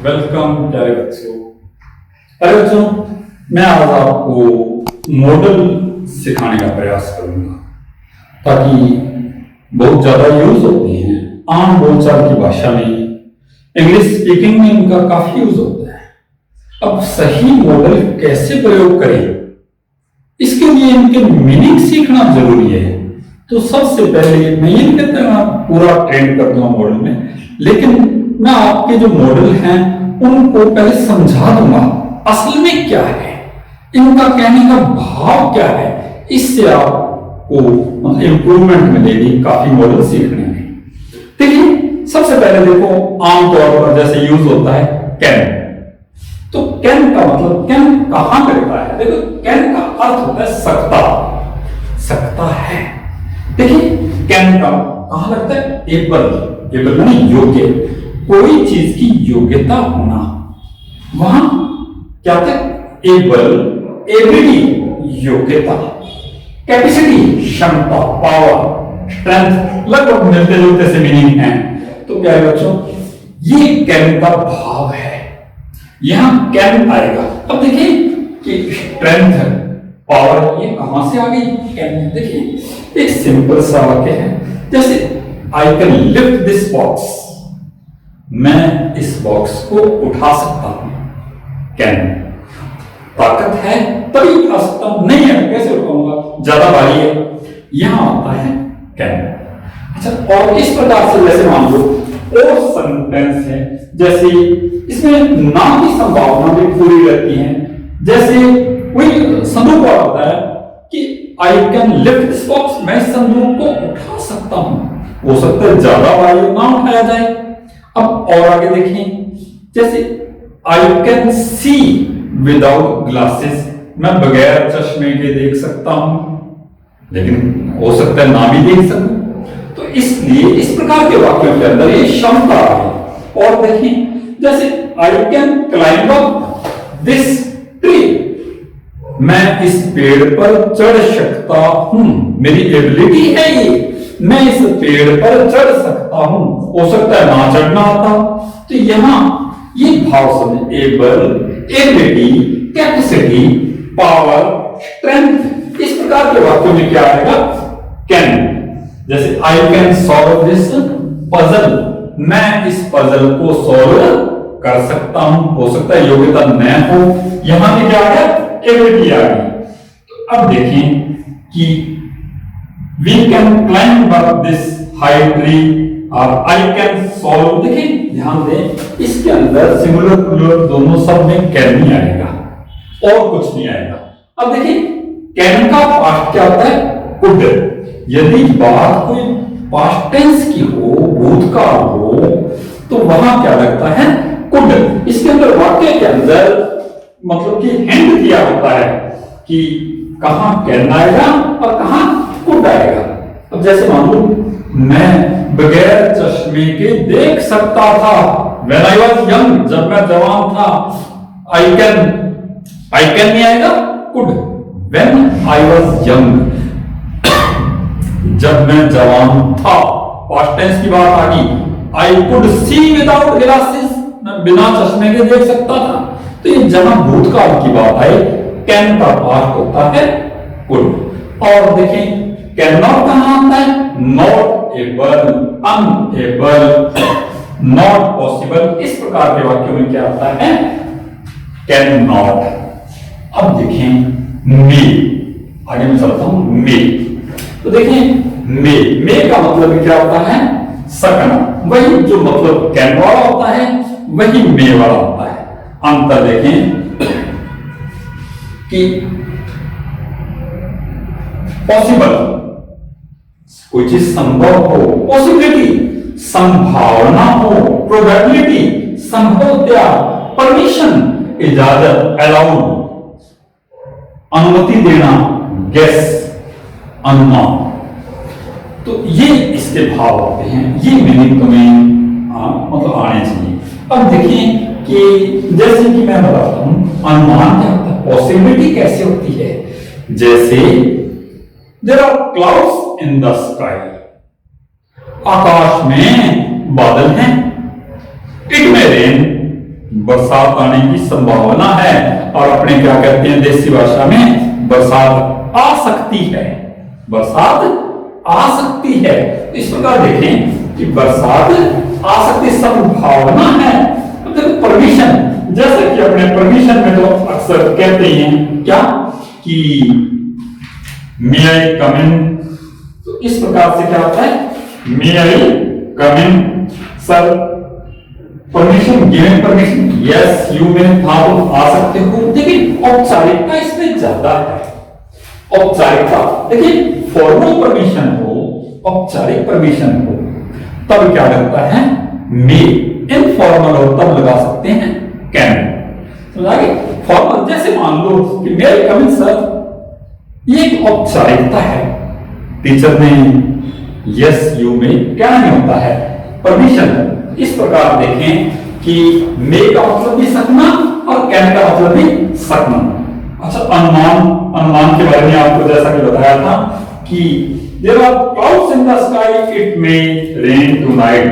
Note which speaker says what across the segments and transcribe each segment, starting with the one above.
Speaker 1: Welcome प्यारे बच्चों। प्यारे बच्चों, मैं आज आपको मॉडल सिखाने का प्रयास करूंगा ताकि बहुत ज्यादा यूज होते हैं आम बोलचाल की भाषा में, इंग्लिश स्पीकिंग में इनका काफी यूज होता है। अब सही मॉडल कैसे प्रयोग करें, इसके लिए इनके मीनिंग सीखना जरूरी है। तो सबसे पहले मैं ये कहता हूँ आप पूरा ट्रेंड कर दूंगा मॉडल में, लेकिन मैं आपके जो मॉडल हैं उनको पहले समझा दूंगा असल में क्या है, इनका कहने का भाव क्या है। इससे आपको इंप्रूवमेंट मिलेगी काफी मॉडल सीखने में। देखिए, सबसे पहले देखो आमतौर पर जैसे यूज होता है कैन। तो कैन का मतलब कैन कहां करता है? देखो, कैन का अर्थ होता है सकता, सकता है। देखिए, कैन का कहां लगता है? एबल, एबल यानी योग्य, कोई चीज की योग्यता होना, वहां क्या था? एबल, एबिलिटी योग्यता, कैपेसिटी क्षमता, पावर, स्ट्रेंथ, लगभग मिलते जुलते से मीनिंग है। तो क्या है बच्चों, ये कैन का भाव है, यहां कैन आएगा। अब देखिए कि स्ट्रेंथ, पावर ये कहां से आ गई? कैन। देखिए एक सिंपल सा वाक्य है, जैसे I can lift this box, मैं इस बॉक्स को उठा सकता हूं। कैन, ताकत है तभी उठा सकता हूं, नहीं है कैसे उठाऊंगा, ज्यादा भारी है, यहां आता है कैन। अच्छा, और इस प्रकार से जैसे मान लो और सेंटेंस है, जैसे इसमें ना की संभावना भी पूरी रहती है। जैसे वही संदूक वाला होता है कि I can lift this box, मैं संदूक को उठा सकता हूं, हो सकता है ज्यादा भारी ना उठाया जाए। अब और आगे देखें, जैसे I can see without glasses, मैं बगैर चश्मे के देख सकता हूं, लेकिन हो सकता है ना भी देख सकूं। तो इसलिए इस प्रकार के वाक्यों के अंदर ये क्षमता है। और देखिए, जैसे I can climb up this tree, मैं इस पेड़ पर चढ़ सकता हूं, मेरी एबिलिटी है ये, मैं इस पेड़ पर चढ़ सकता हूं, हो सकता है ना चढ़ना आता। तो यहां ये भाव समझ, able, ability, capacity, power, strength, इस प्रकार के वाक्यों में क्या आएगा? कैन। जैसे I can solve this puzzle, मैं इस पजल को सॉल्व कर सकता हूं, हो सकता है योग्यता न हो, यहां पे क्या आ गया? एबिलिटी आ गई। तो अब देखें कि we can climb up this high tree और I can solve। देखिए ध्यान दें, इसके अंदर सिंगुलर प्लूरल दोनों सब में कैन ही आएगा और कुछ नहीं आएगा। अब देखिए कैन का पास्ट क्या होता है? कुड। यदि बात कोई पास्ट टेंस की हो, भूतकाल हो, तो वहां क्या लगता है? कुड। इसके अंदर वाक्य के अंदर मतलब कि हिंट दिया होता है कि कहां कैन आएगा और कहां कुड आएगा। अब जैसे मान लो मैं बगैर चश्मे के देख सकता था, when I was young, जब मैं जवान था, I can नहीं आएगा, could। when I was young, जब मैं जवान था, past tense की बात आ गई, I could see without glasses, मैं बिना चश्मे के देख सकता था। तो ये जहां भूतकाल की बात आई, कैन का पास्ट होता है कुड। और देखें कैन नॉट कहां आता है? Not able, unable, not possible, इस प्रकार के वाक्यों में क्या आता है? Can not. अब देखें मे, आगे मैं चलता हूं मे। तो देखें मे का मतलब क्या होता है? सकना, वही जो मतलब कैन वाला होता है वही मे वाला होता है। अंतर देखें कि पॉसिबल कोई चीज संभव हो, पॉसिबिलिटी संभावना हो, प्रोबेबिलिटी संभवतया, परमिशन इजाजत, अलाउड अनुमति देना, गेस अनुमान। तो ये इसके भाव होते हैं, ये मीनिंग तुम्हें मतलब आने चाहिए। अब देखिए कि जैसे कि मैं बताता हूं अनुमान क्या होता है, पॉसिबिलिटी कैसे होती है। जैसे there are clouds in the sky, आकाश में बादल हैं, इट में रेन, बरसात आने की संभावना है, और अपने क्या कहते हैं देसी भाषा में, बरसात आ सकती है, बरसात आ सकती है। इस प्रकार देखें कि बरसात आ सकती, संभावना है। तो देखो परमिशन, जैसे कि अपने परमिशन में तो अक्सर कहते हैं क्या कि मे आई कम इन, तो इस प्रकार से क्या होता है, may I come in sir, permission given, permission yes you may था तो आ सकते हो। लेकिन औपचारिकता इसमें ज्यादा है, औपचारिकता देखिए, फॉर्मल परमिशन हो, औपचारिक परमिशन हो, तब क्या लगता है मे, इनफॉर्मल हो तब लगा सकते हैं कैन। समझागे, फॉर्मल जैसे मान लो कि मे आई कम इन सर, ये एक औपचारिकता है, टीचर ने यस यू में क्या नहीं होता है, परमिशन। इस प्रकार देखें कि मे का मतलब भी सकना और कैन का मतलब भी सकना। अच्छा, अनुमान, अनुमान के बारे में आपको जैसा कि बताया था कि there are clouds in the sky, it may rain tonight,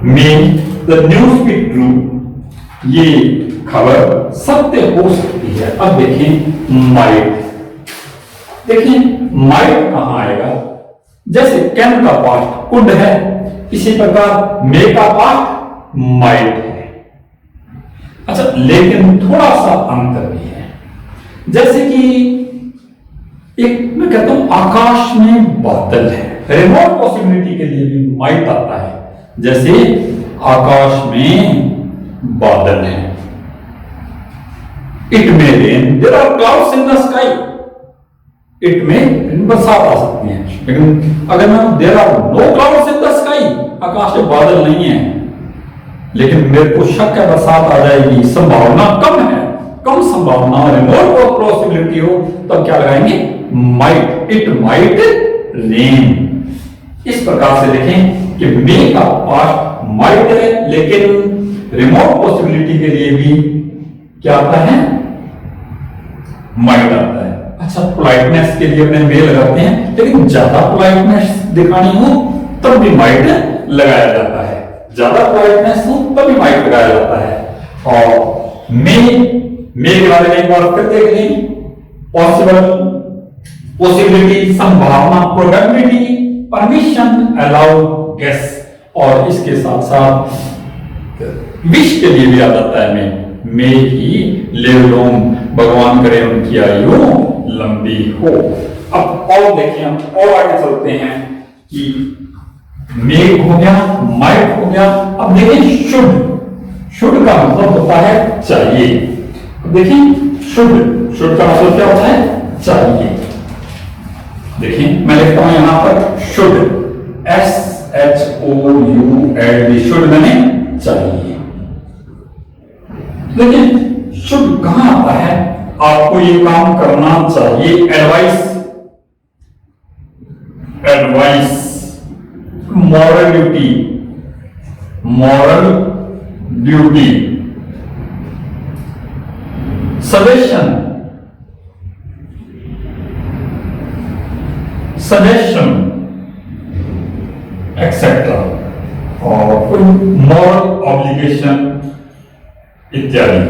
Speaker 1: may the news be true, ये खबर सत्य हो सकती है। अब देखें माइट, देखिए माइट कहां आएगा, जैसे कैन का पास्ट कुड है, इसी प्रकार मे का पास्ट माइट है। अच्छा, लेकिन थोड़ा सा अंतर भी है, जैसे कि एक मैं कहता हूं आकाश में बादल है, रिमोट पॉसिबिलिटी के लिए भी माइट आता है, जैसे आकाश में बादल है, it may rain, there are clouds in the sky, it may बरसात आ सकती है। लेकिन अगर मैं there are no clouds in the sky, आकाश में बादल नहीं है, लेकिन मेरे को शक है बरसात आ जाएगी, संभावना कम है, कम संभावना, रिमोट पॉसिबिलिटी हो, तब क्या लगाएंगे माइट, इट माइट रेन। इस प्रकार से देखें कि मे का पास्ट माइट है, लेकिन रिमोट पॉसिबिलिटी के लिए भी क्या आता है, माइट आता है। अच्छा, पोलाइटनेस के लिए अपने मे लगाते हैं, लेकिन ज्यादा पोलाइटनेस दिखानी हो तब भी माइट लगाया जाता है, ज्यादा पोलाइटनेस हो तब भी माइट लगाया जाता है। और मे के बारे में एक बार फिर देख लें, पॉसिबल, पॉसिबिलिटी, संभावना, प्रोबेबिलिटी, परमिशन, अलाउ, गेस, और इसके साथ साथ विश के लिए भी आ जाता है मे ही लिव लॉन्ग, भगवान करे उनकी आयु लंबी हो। अब और देखिए, हम और आगे चलते हैं कि मे हो गया, माइट हो गया। अब देखिए शुड, शुड का मतलब होता है चाहिए। देखिए शुड, शुड का मतलब क्या होता है, चाहिए। देखिए मैं लिखता हूं यहां पर शुड, SHOULD, शुड मैंने चाहिए। देखिए शुड कहां आता है, आपको ये काम करना चाहिए, advice, advice, moral duty, moral duty, suggestion, suggestion, etcetera, और कोई मॉरल ऑब्लिगेशन इत्यादि।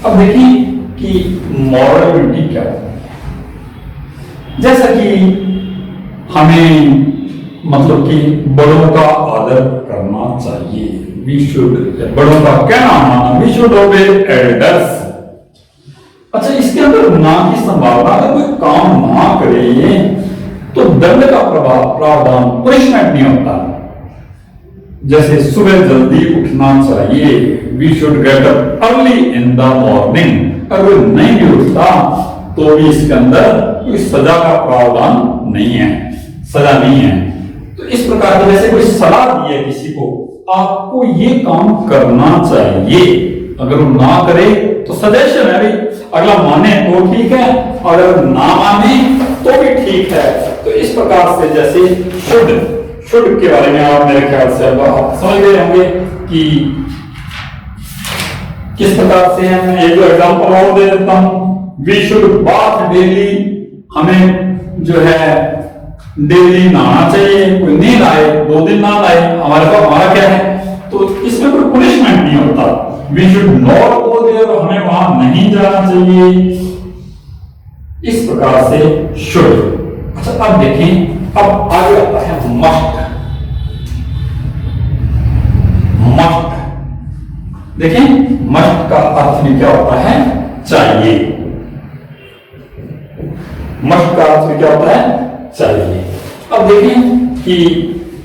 Speaker 1: अब देखिए कि मॉरल ड्यूटी क्या है, जैसा कि हमें मतलब कि बड़ों का आदर करना चाहिए, वी शुड, बड़ों का कहना मानना, वी शुड ओबे एल्डर्स। अच्छा, इसके अंदर ना की संभावना, अगर कोई काम ना करे तो दंड का प्रभाव, प्रावधान, पनिशमेंट नहीं होता। जैसे सुबह जल्दी उठना चाहिए, we should get up early in the morning, अगर नहीं भी उठता तो भी इसके अंदर कोई सजा का प्रावधान नहीं है, सजा नहीं है। तो इस प्रकार की जैसे कोई सलाह दी है किसी को, आपको ये काम करना चाहिए, अगर वो ना करे तो सजेशन है, अगला माने तो ठीक है, अगर ना माने तो भी ठीक है। तो इस प्रकार से जैसे शुड, शुड के बारे में आप मेरे ख्याल से अब आप समझ गए होंगे कि किस प्रकार से है। मैं एक एग्जांपल और दे देता हूं, वी शुड बाथ डेली, हमें जो है डेली नहाना चाहिए, कोई नहीं नहाए 2 दिन ना नहाए, हमारा क्या है, तो इसमें कोई पनिशमेंट नहीं होता। We should not go there, हमें वहां नहीं जाना चाहिए, इस प्रकार से शुड। अच्छा अब देखें, अब आगे आता है मस्ट। मस्ट देखें, मस्ट का अर्थ भी क्या होता है, चाहिए। मस्ट का अर्थ भी क्या होता है, चाहिए। अब देखें कि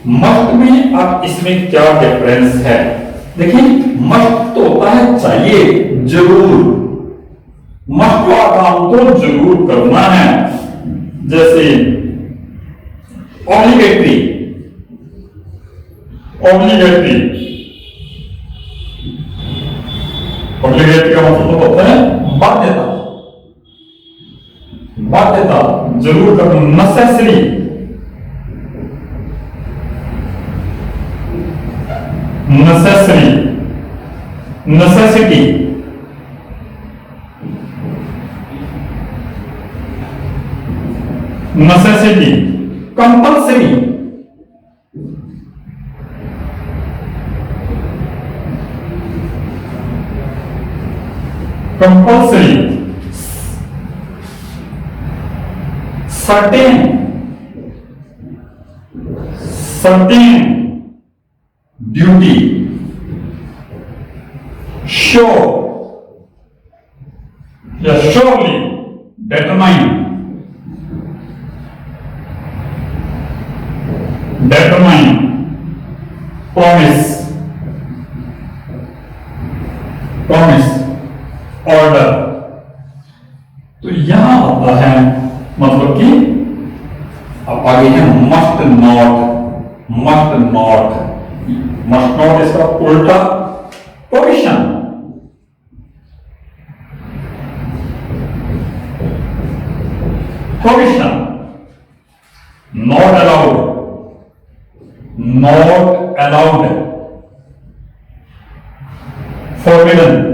Speaker 1: मस्ट में अब इसमें क्या डिफरेंस है। देखिए मस्ट तो होता है चाहिए, जरूर, मस्ट का काम तो जरूर करना है, जैसे ऑब्लिगेटरी। ऑब्लिगेटरी ऑब्लिगेटरी का मतलब होता है बाध्यता, बाध्यता जरूर करना, necessary, necessary, necessity, necessity, compulsory, compulsory, certain, certain, duty, sure या surely, determine, determine, promise, promise, order. तो यहां आता है मतलब कि अब आगे है must not. Must not, must not इसका उल्टा provision. Provision, not allowed, not allowed, forbidden.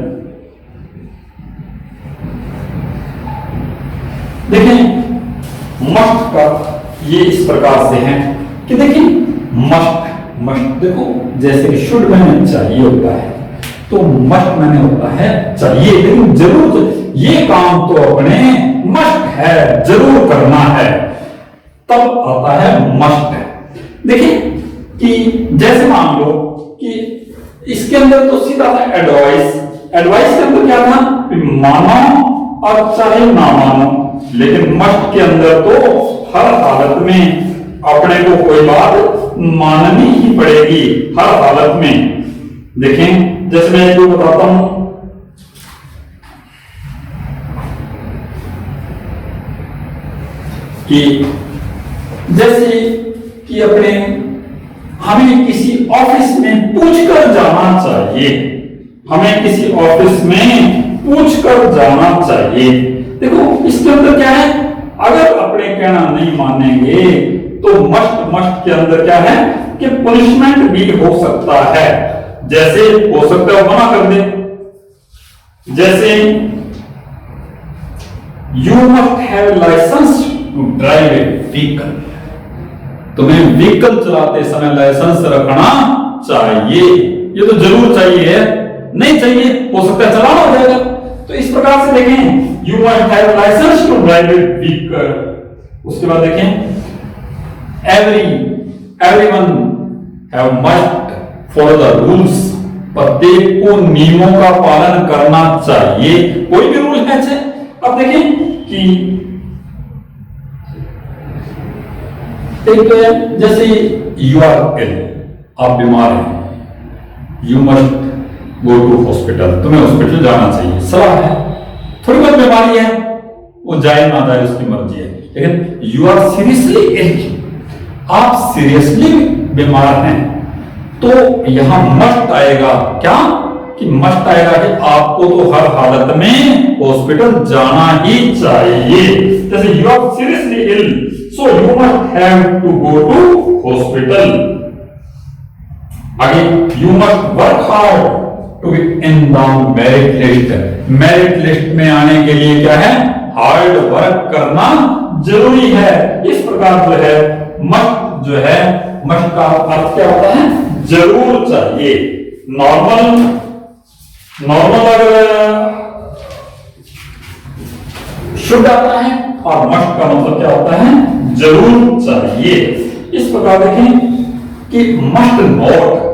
Speaker 1: देखिए मस्ट का ये इस प्रकार से है कि देखिए मस्ट, मस्ट देखो जैसे कि शुड मैंने चाहिए होता है, तो मस्ट मैंने होता है चाहिए, लेकिन जरूर ये काम तो अपने मस्ट है, जरूर करना है, तब आता है मस्ट। देखिए कि जैसे मान लो कि इसके अंदर तो सीधा था एडवाइस। एडवाइस के अंदर क्या था, मानो और चाहे ना मानो, लेकिन मस्ट के अंदर तो हर हालत में अपने को कोई बात माननी ही पड़ेगी, हर हालत में। देखें जैसे मैं आपको बताता हूं कि जैसे कि अपने हमें किसी ऑफिस में पूछकर जाना चाहिए, हमें किसी ऑफिस में पूछकर जाना चाहिए। देखो इसके अंदर क्या है, अगर अपने कहना नहीं मानेंगे तो मस्ट के अंदर क्या है कि पनिशमेंट भी हो सकता है। जैसे हो सकता है मना कर दे, जैसे you must have licence to drive a vehicle, तुम्हें व्हीकल चलाते समय लाइसेंस रखना चाहिए। ये तो जरूर चाहिए है, नहीं चाहिए हो सकता है चलाना हो जाएगा। तो इस प्रकार से देखें you must have licence to drive a vehicle. उसके बाद देखें everyone have must follow the rules, प्रत्येक को नियमों का पालन करना चाहिए, कोई भी रूल है। अब देखें कि एक तो है जैसे यू आर इल, आप बीमार हैं, you must go to hospital, तुम्हें हॉस्पिटल जाना चाहिए, सलाह है। थोड़ी बहुत बीमारी है, वो जाए ना जाए उसकी मर्जी है, लेकिन यू आर सीरियसली इल, आप सीरियसली बीमार हैं, तो यहां मस्ट आएगा क्या कि मस्ट आएगा कि आपको तो हर हालत में हॉस्पिटल जाना ही चाहिए। जैसे you are seriously ill so you must have to go to hospital. आगे you must work hard to be in the merit list. Merit list में आने के लिए क्या है, हार्ड वर्क करना जरूरी है। इस प्रकार जो है मस्ट जो है, मस्ट का अर्थ क्या होता है? जरूर चाहिए। नॉर्मल अगर शुड आता है और मस्ट का मतलब क्या होता है? जरूर चाहिए। इस प्रकार देखें कि मस्ट नॉट,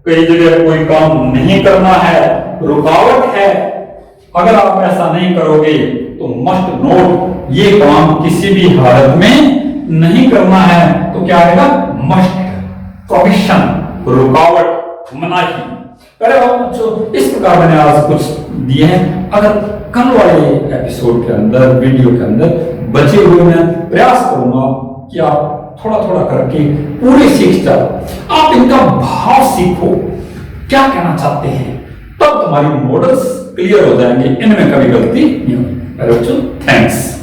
Speaker 1: कई जगह कोई काम नहीं करना है, रुकावट है, अगर आप ऐसा नहीं करोगे तो मस्ट नॉट, ये काम किसी भी हालत में नहीं करना है, तो क्या आएगा? मस्ट, प्रोहिबिशन, रुकावट, मनाही। अरे बच्चों, इस प्रकार मैंने आज कुछ दिए हैं। अगर कल वाले एपिसोड के अंदर, वीडियो के अंदर बचे हुए, मैं प्रयास करूंगा कि आप थोड़ा थोड़ा करके पूरे सीख जाओ, आप इनका भाव सीखो, क्या कहना चाहते हैं, तब तुम्हारी मॉडल्स क्लियर हो जाएंगे, इनमें कभी गलती नहीं होगी। अरे बच्चों, थैंक्स।